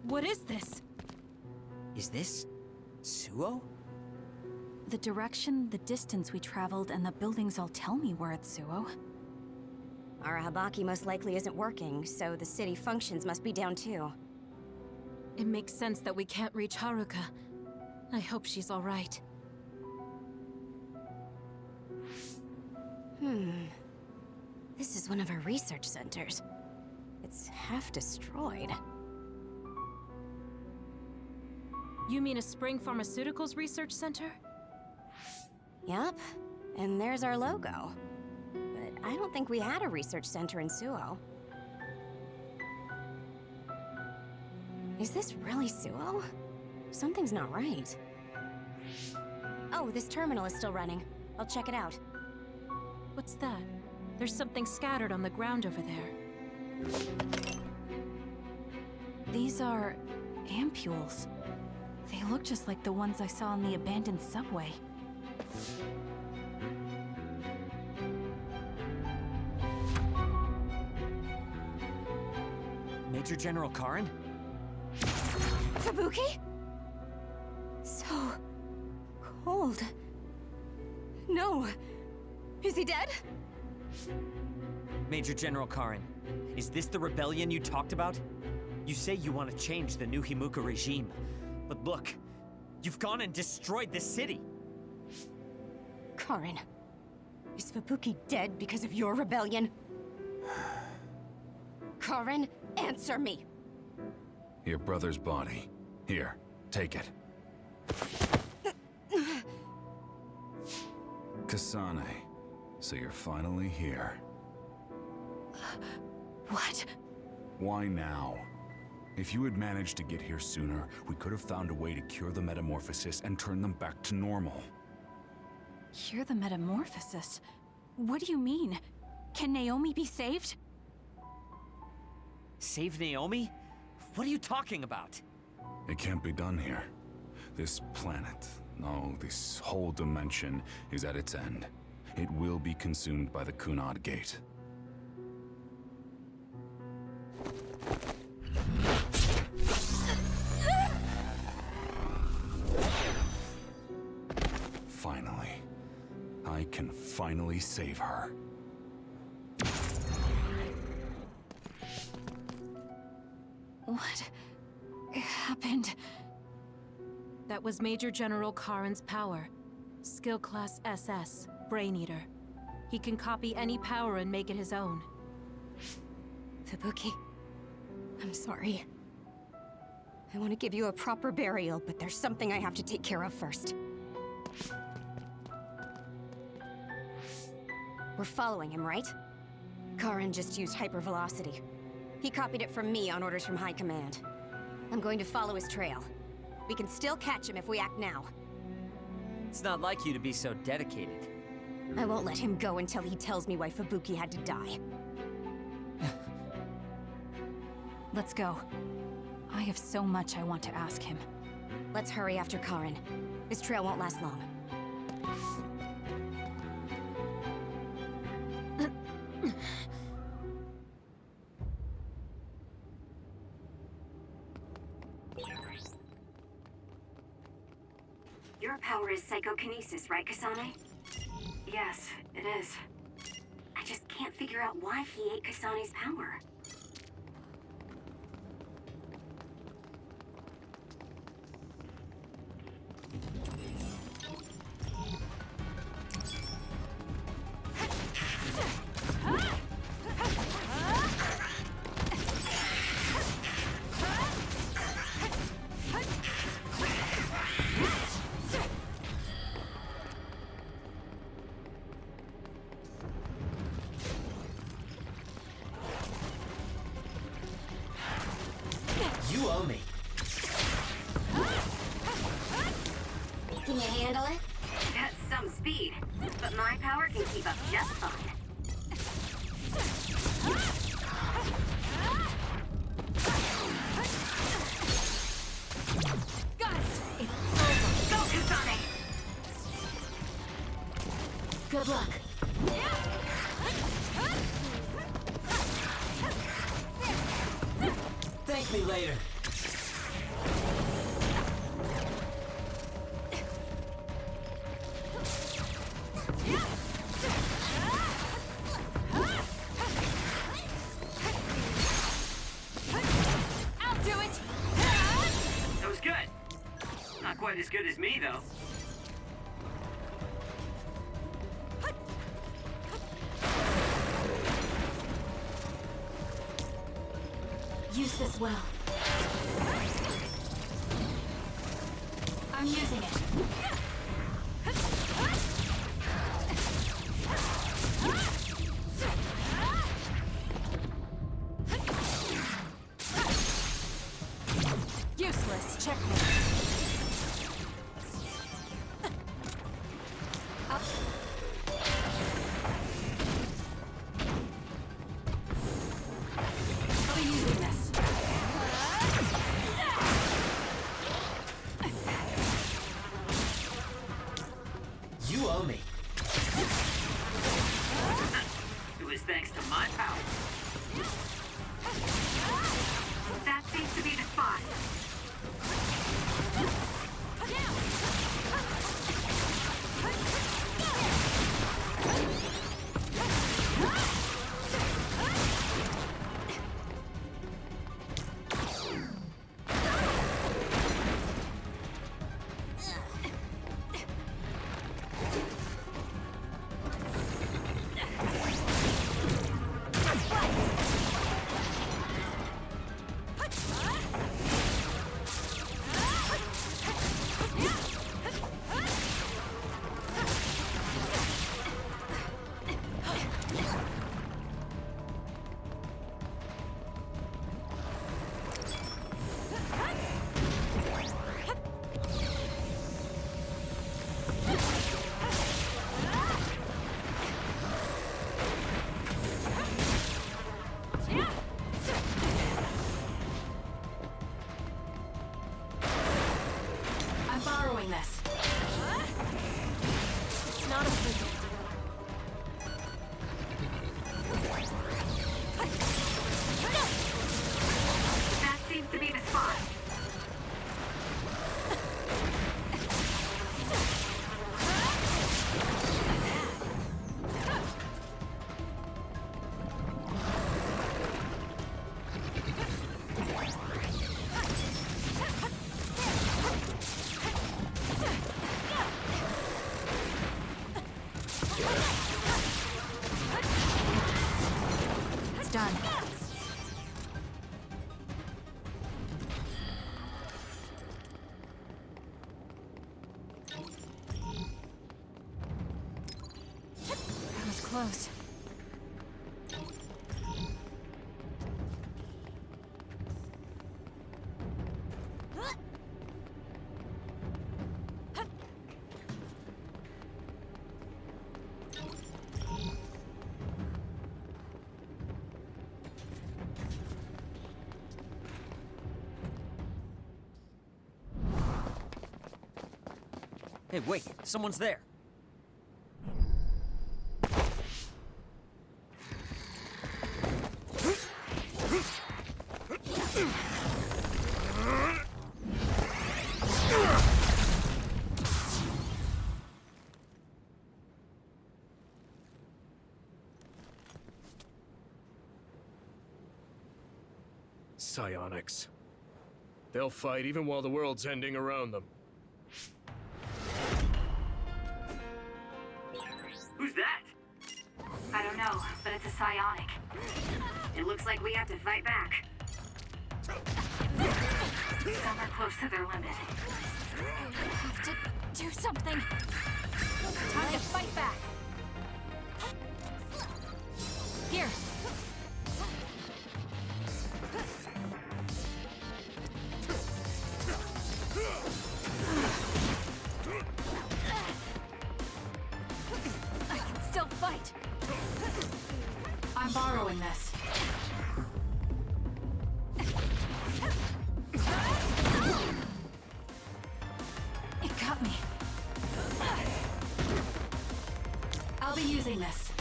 What is this? Is this... Suo? The direction, the distance we traveled, and the buildings all tell me we're at Suo. Our Habaki most likely isn't working, so the city functions must be down too. It makes sense that we can't reach Haruka. I hope she's all right. This is one of our research centers. It's half destroyed. You mean a Spring Pharmaceuticals Research Center? Yup, and there's our logo. But I don't think we had a research center in Suo. Is this really Suo? Something's not right. Oh, this terminal is still running. I'll check it out. What's that? There's something scattered on the ground over there. These are... ampules. They look just like the ones I saw in the abandoned subway. Major General Karin? Fubuki? So... cold. No. Is he dead? Major General Karin, is this the rebellion you talked about? You say you want to change the new Himuka regime, but look, you've gone and destroyed the city! Karin, is Fubuki dead because of your rebellion? Karin, answer me! Your brother's body. Here, take it. Kasane, so you're finally here. What? Why now? If you had managed to get here sooner, we could have found a way to cure the metamorphosis and turn them back to normal. Cure the metamorphosis? What do you mean? Can Naomi be saved? Save Naomi? What are you talking about? It can't be done here. This planet, no, this whole dimension is at its end. It will be consumed by the Kunad Gate. Finally. I can finally save her. What happened? That was Major General Karin's power. Skill Class SS, Brain Eater. He can copy any power and make it his own. Fubuki, I'm sorry. I want to give you a proper burial, but there's something I have to take care of first. We're following him, right? Karin just used hypervelocity. He copied it from me on orders from High Command. I'm going to follow his trail. We can still catch him if we act now. It's not like you to be so dedicated. I won't let him go until he tells me why Fubuki had to die. Let's go. I have so much I want to ask him. Let's hurry after Karin. His trail won't last long. Your power is psychokinesis, right, Kasane? Yes, it is. I just can't figure out why he ate Kasane's power. You owe me. Can you handle it? That's some speed, but my power can keep up just fine. Got it! Go, Kasane! Good luck. Thank me later. Not quite as good as me, though. Use this well. I'm using it. Useless. Checkmate. I'll be using this. You owe me. It was thanks to my power. That seems to be the spot. I'm borrowing this. It's not a prison. That seems to be the spot. It's done. That was close. Hey, wait, someone's there. Psionics. They'll fight even while the world's ending around them. Who's that? I don't know, but it's a psionic. It looks like we have to fight back. Some are close to their limit. I have to do something. Time to fight back. Here. I can still fight. I'm borrowing this. It got me. I'll be using this.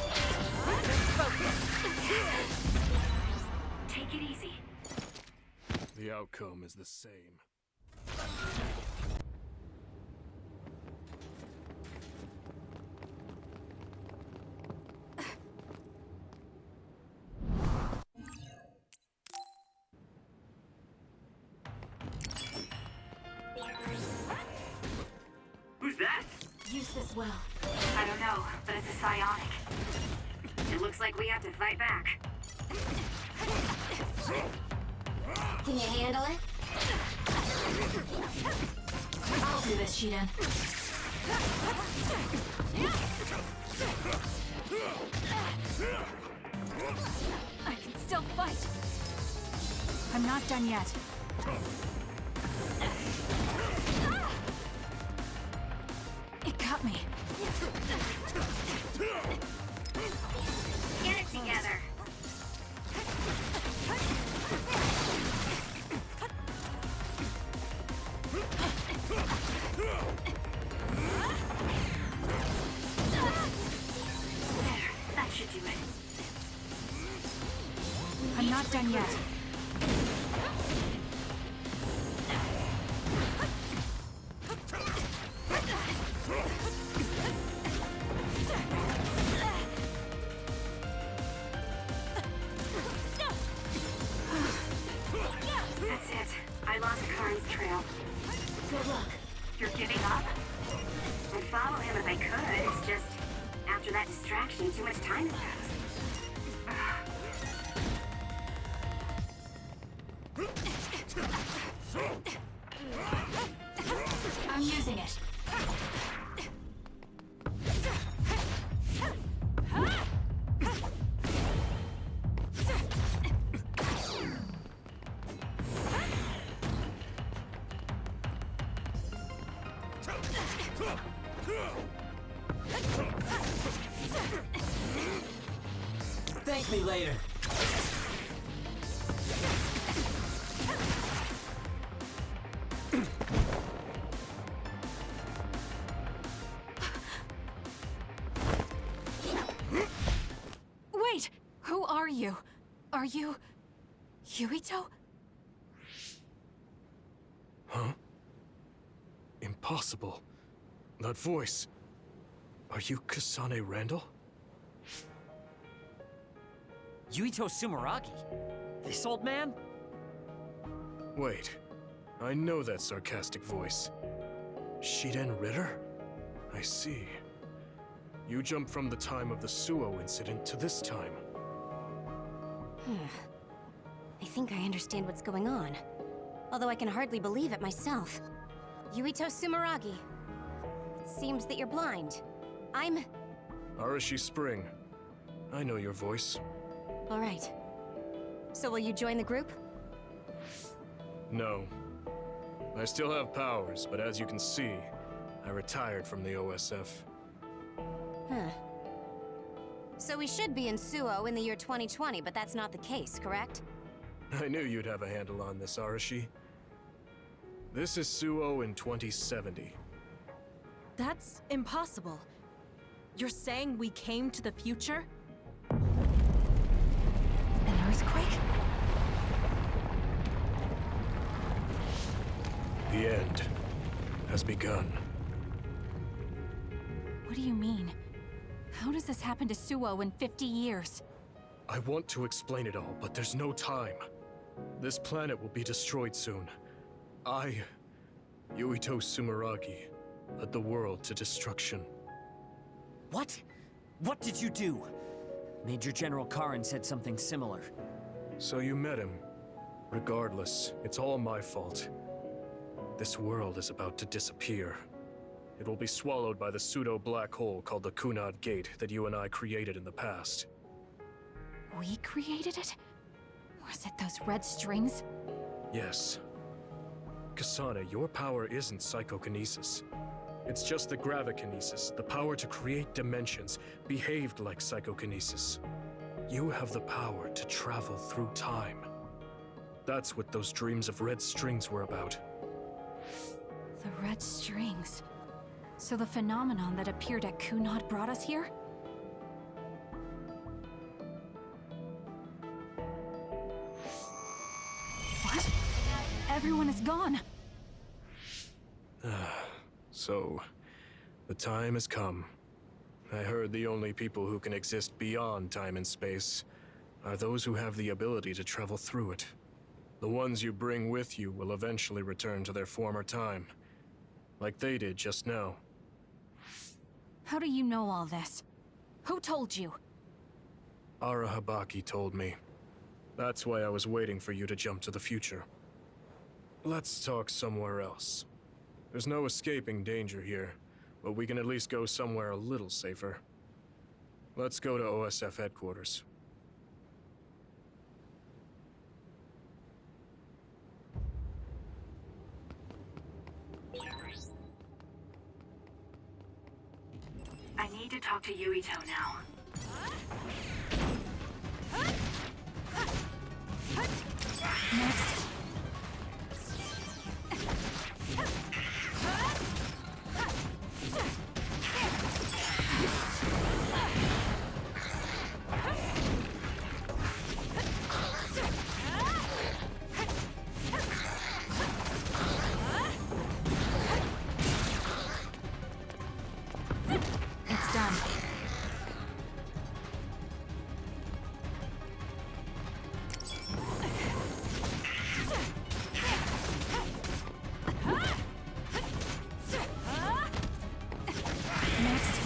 Let's focus. Take it easy. The outcome is the same. this well? I don't know, but it's a psionic. It looks like we have to fight back. Can you handle it? I'll do this, Shiden. I can still fight. I'm not done yet. It got me. Get it together. That should do it. I'm not done yet. That's it. I lost Karin's trail. Good luck. You're giving up? I'd follow him if I could. It's just, after that distraction, too much time had passed. I'm using it. Thank me later. Wait! Who are you? Are you... Yuito? Huh? Impossible. That voice. Are you Kasane Randall? Yuito Sumeragi? This old man? Wait. I know that sarcastic voice. Shiden Ritter? I see. You jumped from the time of the Suo incident to this time. I think I understand what's going on. Although I can hardly believe it myself. Yuito Sumeragi. It seems that you're blind. I'm... Arashi Spring. I know your voice. All right. So will you join the group? No. I still have powers, but as you can see, I retired from the OSF. Huh. So we should be in Suo in the year 2020, but that's not the case, correct? I knew you'd have a handle on this, Arashi. This is Suo in 2070. That's impossible. You're saying we came to the future? An earthquake? The end has begun. What do you mean? How does this happen to Suo in 50 years? I want to explain it all, but there's no time. This planet will be destroyed soon. I, Yuito Sumeragi, led the world to destruction. What? What did you do? Major General Karin said something similar. So you met him. Regardless, it's all my fault. This world is about to disappear. It will be swallowed by the pseudo-black hole called the Kunad Gate that you and I created in the past. We created it? Was it those red strings? Yes. Kasane, your power isn't psychokinesis. It's just the gravikinesis, the power to create dimensions, behaved like psychokinesis. You have the power to travel through time. That's what those dreams of red strings were about. The red strings. So the phenomenon that appeared at Kunad brought us here? What? Everyone is gone. So, the time has come. I heard the only people who can exist beyond time and space are those who have the ability to travel through it. The ones you bring with you will eventually return to their former time, like they did just now. How do you know all this? Who told you? Arahabaki told me. That's why I was waiting for you to jump to the future. Let's talk somewhere else. There's no escaping danger here, but we can at least go somewhere a little safer. Let's go to OSF headquarters. I need to talk to Yuito now. Next. It's done. Next.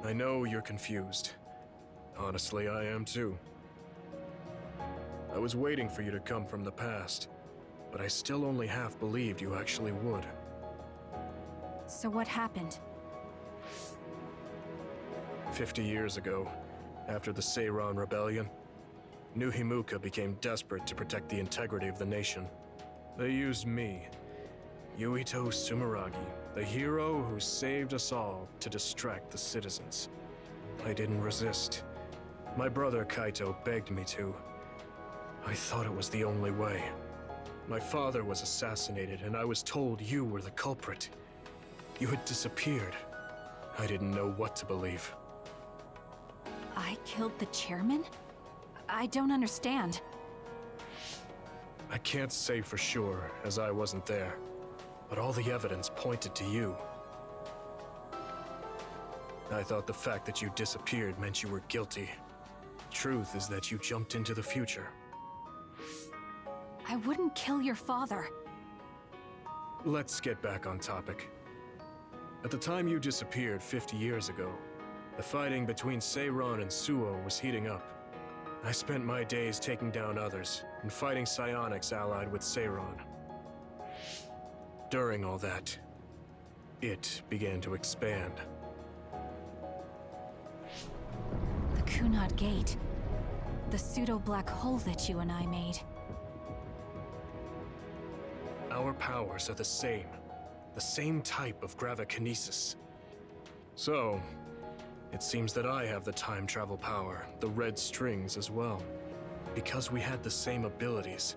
I know you're confused. Honestly, I am too. I was waiting for you to come from the past, but I still only half believed you actually would. So what happened? 50 years ago, after the Seiran Rebellion, New Himuka became desperate to protect the integrity of the nation. They used me, Yuito Sumeragi, the hero who saved us all, to distract the citizens. I didn't resist. My brother Kaito begged me to. I thought it was the only way. My father was assassinated, and I was told you were the culprit. You had disappeared. I didn't know what to believe. I killed the chairman? I don't understand. I can't say for sure, as I wasn't there, but all the evidence pointed to you. I thought the fact that you disappeared meant you were guilty. Truth is that you jumped into the future. I wouldn't kill your father. Let's get back on topic. At the time you disappeared 50 years ago, the fighting between Seiran and Suo was heating up. I spent my days taking down others and fighting psionics allied with Seiran. During all that, it began to expand. The Kunad Gate. The pseudo-black hole that you and I made. Our powers are the same type of gravikinesis. So, it seems that I have the time travel power, the red strings as well. Because we had the same abilities,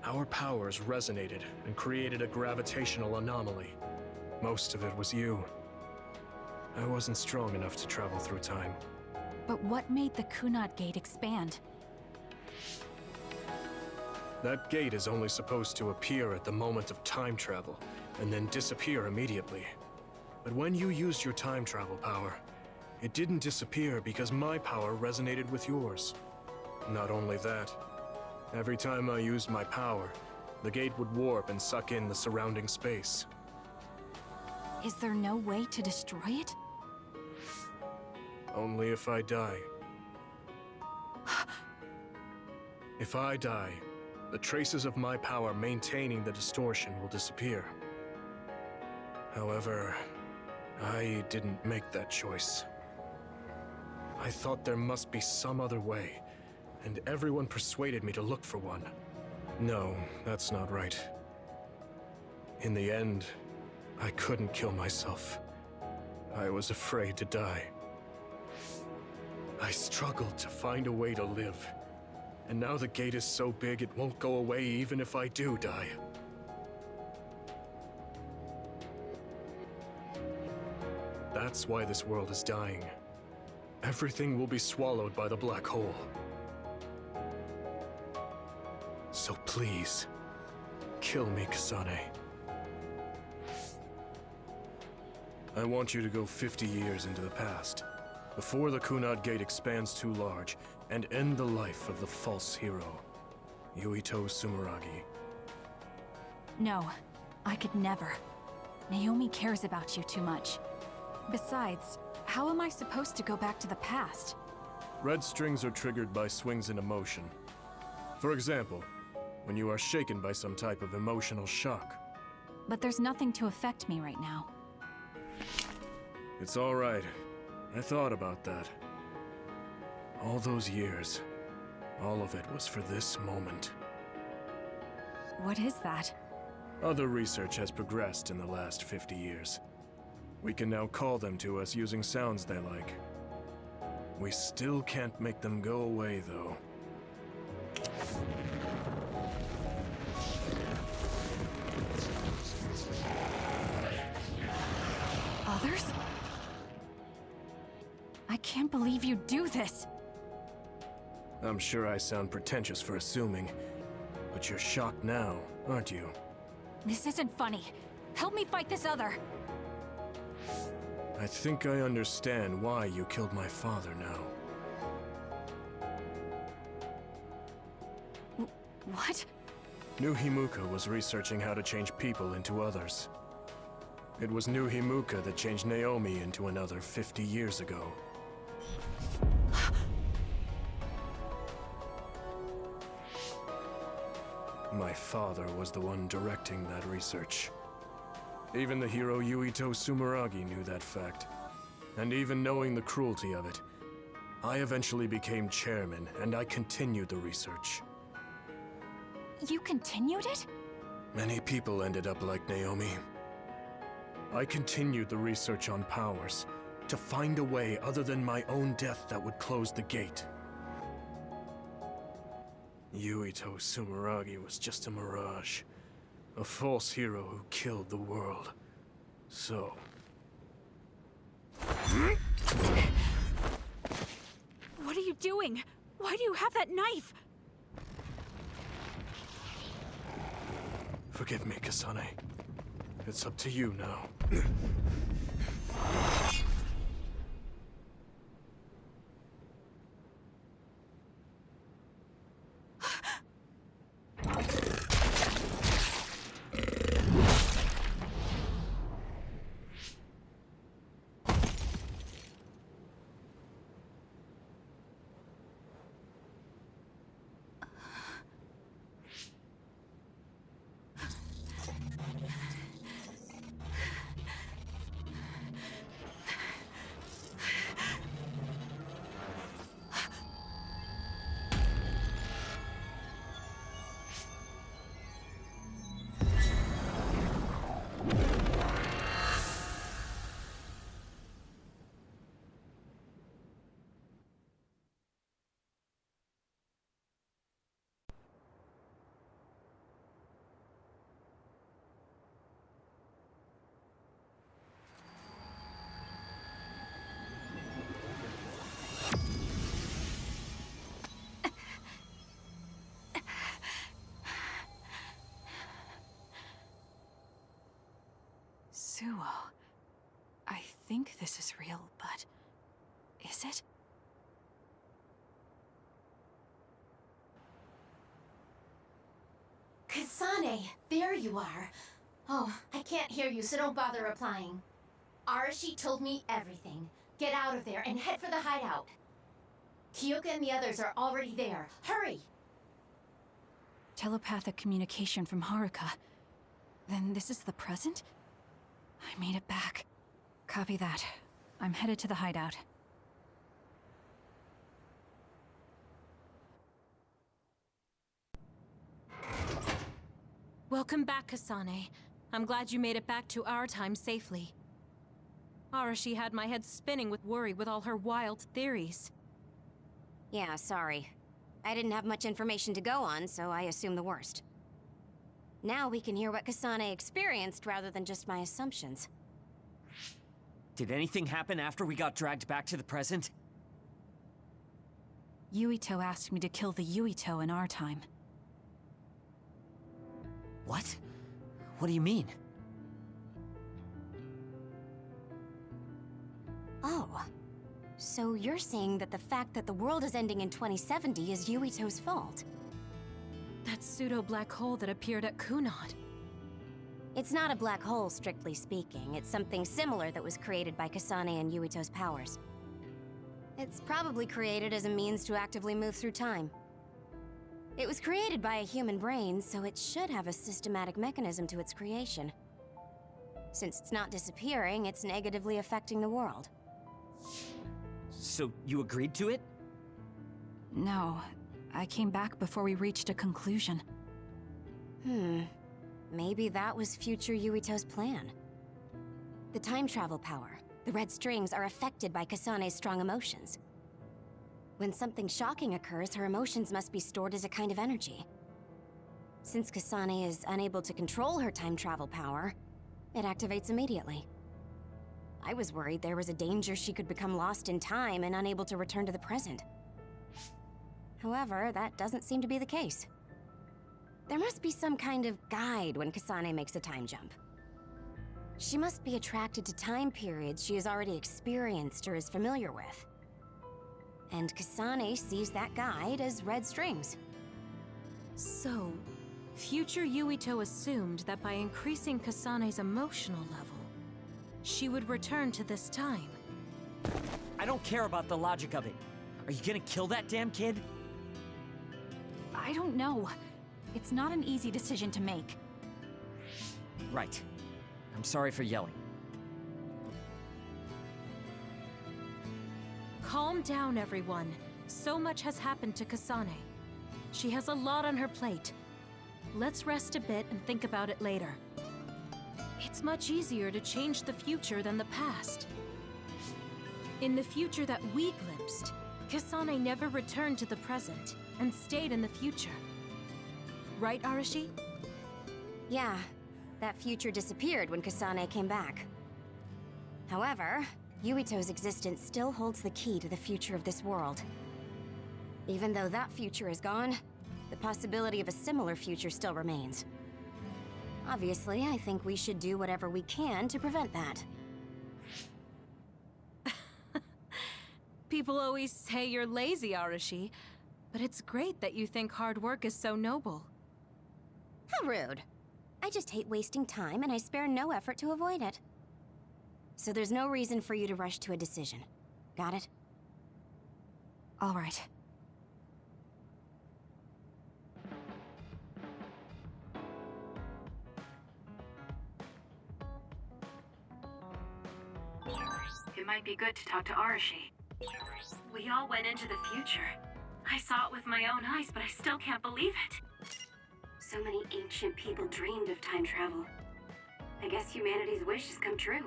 our powers resonated and created a gravitational anomaly. Most of it was you. I wasn't strong enough to travel through time. But what made the Kunad Gate expand? That gate is only supposed to appear at the moment of time travel, and then disappear immediately. But when you used your time travel power, it didn't disappear because my power resonated with yours. Not only that, every time I used my power, the gate would warp and suck in the surrounding space. Is there no way to destroy it? Only if I die. If I die, the traces of my power maintaining the distortion will disappear. However, I didn't make that choice. I thought there must be some other way, and everyone persuaded me to look for one. No, that's not right. In the end, I couldn't kill myself. I was afraid to die. I struggled to find a way to live. And now the gate is so big it won't go away even if I do die. That's why this world is dying. Everything will be swallowed by the black hole. So please, kill me, Kasane. I want you to go 50 years into the past, before the Kunad Gate expands too large, and end the life of the false hero, Yuito Sumeragi. No, I could never. Naomi cares about you too much. Besides, how am I supposed to go back to the past? Red strings are triggered by swings in emotion. For example, when you are shaken by some type of emotional shock. But there's nothing to affect me right now. It's all right. I thought about that. All those years, all of it was for this moment. What is that? Other research has progressed in the last 50 years. We can now call them to us using sounds they like. We still can't make them go away, though. Others? I can't believe you do this! I'm sure I sound pretentious for assuming, but you're shocked now, aren't you? This isn't funny. Help me fight this other! I think I understand why you killed my father now. What? New Himuka was researching how to change people into others. It was New Himuka that changed Naomi into another 50 years ago. My father was the one directing that research. Even the hero Yuito Sumeragi knew that fact. And even knowing the cruelty of it, I eventually became chairman and I continued the research. You continued it? Many people ended up like Naomi. I continued the research on powers, to find a way other than my own death that would close the gate. Yuito Sumeragi was just a mirage. A false hero who killed the world. So... What are you doing? Why do you have that knife? Forgive me, Kasane. It's up to you now. Suo. I think this is real, but... is it? Kasane, there you are. Oh, I can't hear you, so don't bother replying. Arashi told me everything. Get out of there and head for the hideout. Kyoka and the others are already there. Hurry! Telepathic communication from Haruka. Then this is the present? I made it back. Copy that. I'm headed to the hideout. Welcome back, Kasane. I'm glad you made it back to our time safely. Arashi had my head spinning with worry with all her wild theories. Yeah, sorry. I didn't have much information to go on, so I assumed the worst. Now we can hear what Kasane experienced rather than just my assumptions. Did anything happen after we got dragged back to the present? Yuito asked me to kill the Yuito in our time. What? What do you mean? Oh. So you're saying that the fact that the world is ending in 2070 is Yuito's fault? That pseudo-black hole that appeared at Kunad. It's not a black hole, strictly speaking. It's something similar that was created by Kasane and Yuito's powers. It's probably created as a means to actively move through time. It was created by a human brain, so it should have a systematic mechanism to its creation. Since it's not disappearing, it's negatively affecting the world. So you agreed to it? No, I came back before we reached a conclusion. Maybe that was future Yuito's plan. The time travel power, the red strings, are affected by Kasane's strong emotions. When something shocking occurs, her emotions must be stored as a kind of energy. Since Kasane is unable to control her time travel power, it activates immediately. I was worried there was a danger she could become lost in time and unable to return to the present. However, that doesn't seem to be the case. There must be some kind of guide when Kasane makes a time jump. She must be attracted to time periods she has already experienced or is familiar with. And Kasane sees that guide as red strings. So, future Yuito assumed that by increasing Kasane's emotional level, she would return to this time. I don't care about the logic of it. Are you gonna kill that damn kid? I don't know. It's not an easy decision to make. Right. I'm sorry for yelling. Calm down, everyone. So much has happened to Kasane. She has a lot on her plate. Let's rest a bit and think about it later. It's much easier to change the future than the past. In the future that we glimpsed, Kasane never returned to the present and stayed in the future. Right, Arashi? Yeah, that future disappeared when Kasane came back. However, Yuito's existence still holds the key to the future of this world. Even though that future is gone, the possibility of a similar future still remains. Obviously, I think we should do whatever we can to prevent that. People always say you're lazy, Arashi, but it's great that you think hard work is so noble. How rude. I just hate wasting time, and I spare no effort to avoid it. So there's no reason for you to rush to a decision. Got it? All right. It might be good to talk to Arashi. We all went into the future. I saw it with my own eyes, but I still can't believe it. So many ancient people dreamed of time travel. I guess humanity's wish has come true.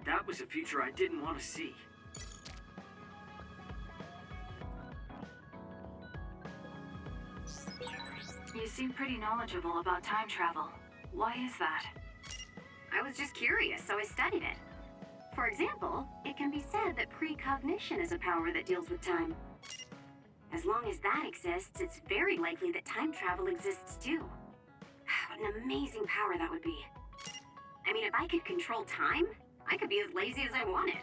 That was a future I didn't want to see. You seem pretty knowledgeable about time travel. Why is that? I was just curious, so I studied it. For example, it can be said that precognition is a power that deals with time. As long as that exists, it's very likely that time travel exists too. What an amazing power that would be. I mean, if I could control time, I could be as lazy as I wanted.